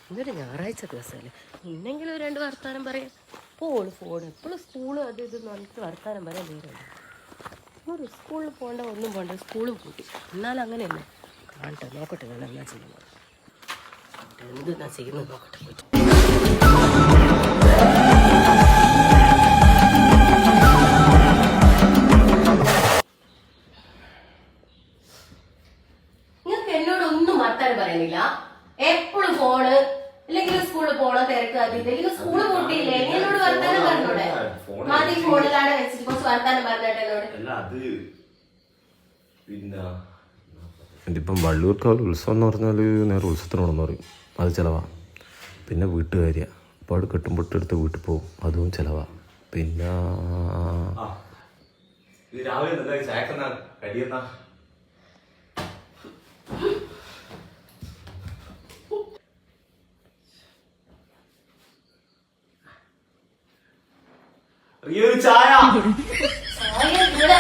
ഇന്നൊരു ഞായറാഴ്ച ദിവസമല്ലേ, ഇന്നെങ്കിലും രണ്ട് വർത്താനം പറയാം. ഫോൺ എപ്പോഴും സ്കൂളും അത് ഇത് നമുക്ക് വർത്താനം പറയാൻ നേരമുണ്ട്. ഒരു സ്കൂളിൽ പോകേണ്ട ഒന്നും പോകണ്ട, സ്കൂളും കൂട്ടി. എന്നാലും അങ്ങനെയല്ല, കാണട്ടെ നോക്കട്ടെ ഞാൻ എന്നാ ചെയ്യുന്നത്, എന്തെന്നാ ചെയ്യുന്നത് നോക്കട്ടെ പോയിട്ട്. നിങ്ങൾക്ക് എന്നോടൊന്നും വർത്താനം പറയാനില്ല, എപ്പോഴും ഫോണ് അല്ലെങ്കിൽ സ്കൂളിൽ പോണോ തിരക്ക് അതില്ലെങ്കിൽ സ്കൂള് കൂട്ടിയില്ലേ, എന്നോട് വർത്താനം പറഞ്ഞോടെ. മതി ഫോണിലാണ് വെച്ചിട്ട് കുറച്ച് വർത്താനം പറഞ്ഞോട്ടെ എന്നോട്. ഇതിപ്പം വള്ളിയൂർക്കാവ് ഉത്സവം എന്ന് പറഞ്ഞാൽ നേരെ ഉത്സവത്തിനോടെന്ന് പറയും, അത് ചിലവാ. പിന്നെ വീട്ടുകാരിയാണ്, അപ്പോൾ അവിടെ കെട്ടുമ്പൊട്ടെടുത്ത് വീട്ടിൽ പോകും, അതും ചിലവാ. പിന്നെ ചായ ചായ ഇവിടെ